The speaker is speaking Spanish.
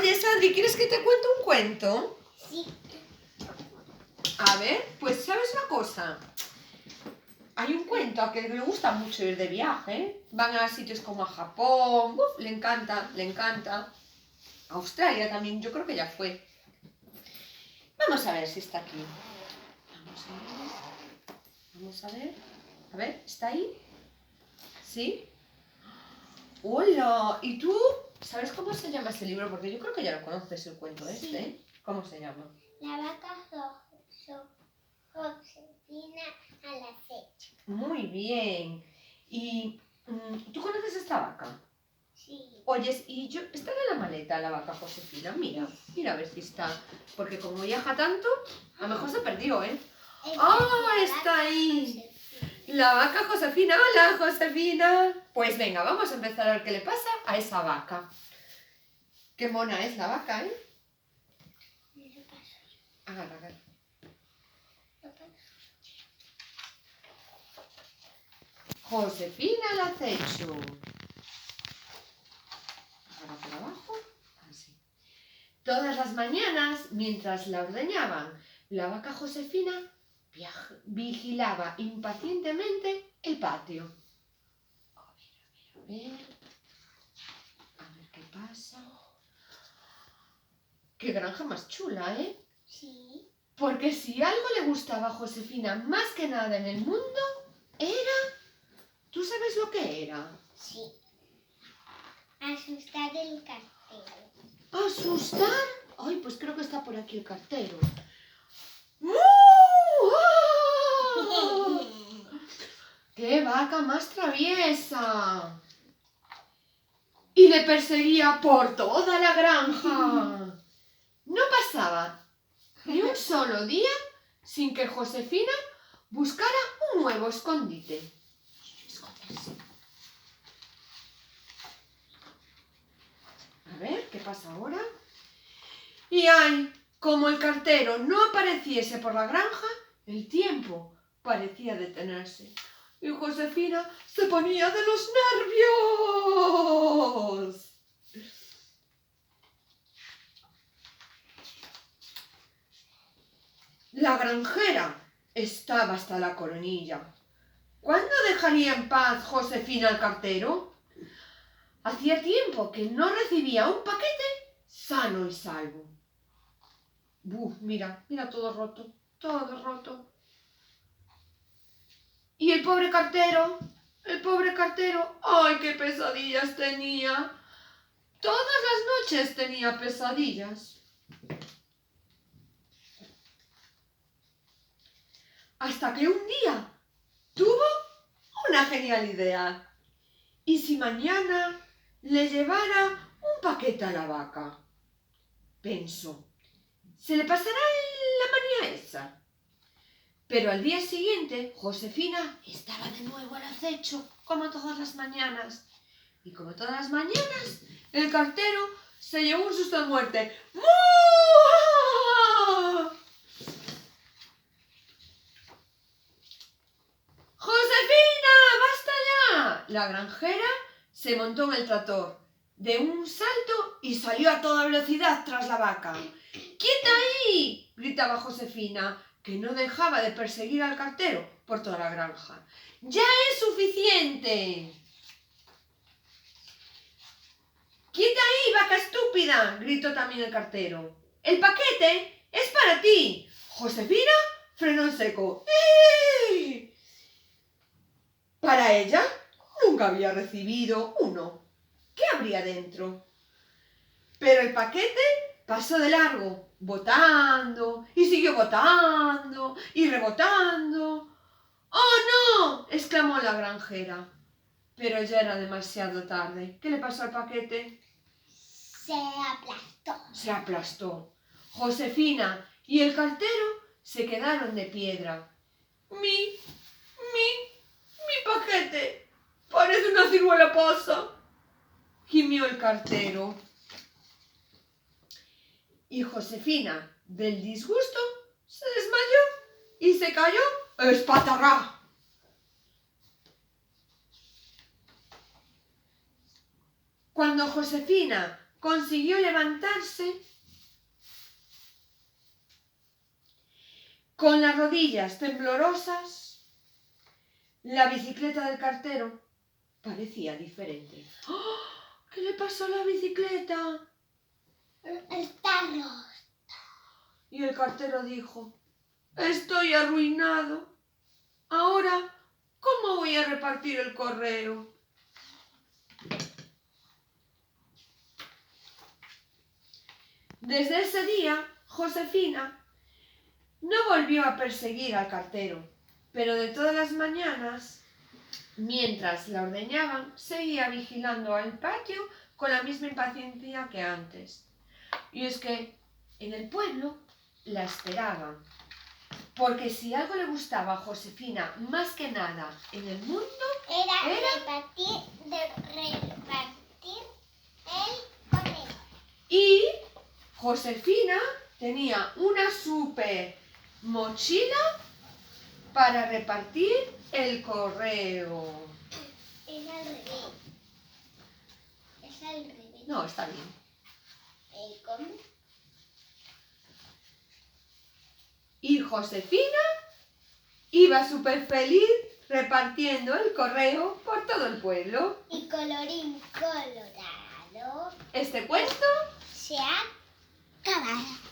Oye, Sandri, ¿quieres que te cuente un cuento? Sí. A ver, pues ¿sabes una cosa? Hay un cuento a que le gusta mucho ir de viaje. Van a sitios como a Japón. Uf, le encanta, le encanta. A Australia también, yo creo que ya fue. Vamos a ver si está aquí. Vamos a ver. Vamos a ver. A ver, ¿está ahí? ¿Sí? ¡Hola! ¿Y tú? ¿Sabes cómo se llama ese libro? Porque yo creo que ya lo conoces, el cuento este. Sí. ¿Cómo se llama? La vaca Josefina al acecho. Muy bien. ¿Y tú conoces esta vaca? Sí. Oyes, y yo, está en la maleta la vaca Josefina. Mira, mira a ver si está. Porque como viaja tanto, a lo mejor se perdió, ¿eh? ¡Ah, está ahí! La vaca Josefina. ¡Hola, Josefina! Pues venga, vamos a empezar a ver qué le pasa a esa vaca. Qué mona es la vaca, ¿eh? Agarra, agarra. Josefina al acecho. Ahora por abajo. Así. Todas las mañanas, mientras la ordeñaban, la vaca Josefina vigilaba impacientemente el patio. A ver, a ver, a ver. A ver qué pasa. Qué granja más chula, ¿eh? Sí. Porque si algo le gustaba a Josefina más que nada en el mundo, era... ¿Tú sabes lo que era? Sí. Asustar el cartero. ¿Asustar? Ay, pues creo que está por aquí el cartero. ¡Qué vaca más traviesa! Y le perseguía por toda la granja. No pasaba ni un solo día sin que Josefina buscara un nuevo escondite. A ver, ¿qué pasa ahora? Y ay, como el cartero no apareciese por la granja, el tiempo parecía detenerse. Y Josefina se ponía de los nervios. La granjera estaba hasta la coronilla. ¿Cuándo dejaría en paz Josefina al cartero? Hacía tiempo que no recibía un paquete sano y salvo. Mira, mira todo roto, todo roto. Y el pobre cartero, ¡ay, qué pesadillas tenía! Todas las noches tenía pesadillas. Hasta que un día tuvo una genial idea. ¿Y si mañana le llevara un paquete a la vaca? Pensó, se le pasará la manía esa. Pero al día siguiente, Josefina estaba de nuevo al acecho, como todas las mañanas. Y como todas las mañanas, el cartero se llevó un susto de muerte. ¡Muah! ¡Josefina, basta ya! La granjera se montó en el tractor de un salto y salió a toda velocidad tras la vaca. ¡Quieta ahí!, gritaba Josefina, que no dejaba de perseguir al cartero por toda la granja. ¡Ya es suficiente! ¡Quieta ahí, vaca estúpida!, gritó también el cartero. ¡El paquete es para ti! Josefina frenó en seco. ¡Eh! Para ella nunca había recibido uno. ¿Qué habría dentro? Pero el paquete pasó de largo, botando, y siguió botando, y rebotando. ¡Oh, no!, exclamó la granjera. Pero ya era demasiado tarde. ¿Qué le pasó al paquete? Se aplastó. Se aplastó. Josefina y el cartero se quedaron de piedra. Mi paquete parece una ciruela pasa, gimió el cartero. Y Josefina, del disgusto, se desmayó y se cayó espatarrá. Cuando Josefina consiguió levantarse con las rodillas temblorosas. La bicicleta del cartero parecía diferente. ¡Oh! ¿Qué le pasó a la bicicleta? Está roto. Y el cartero dijo: estoy arruinado. Ahora, ¿cómo voy a repartir el correo? Desde ese día, Josefina no volvió a perseguir al cartero, pero de todas las mañanas, mientras la ordeñaban, seguía vigilando al patio con la misma impaciencia que antes. Y es que en el pueblo la esperaban, porque si algo le gustaba a Josefina más que nada en el mundo, Era repartir el correo. y Josefina tenía una súper mochila para repartir el correo. Es al revés. Es al revés. No, está bien. ¿Cómo? Y Josefina iba súper feliz repartiendo el correo por todo el pueblo. Y colorín colorado. Este cuento Se ha acabado.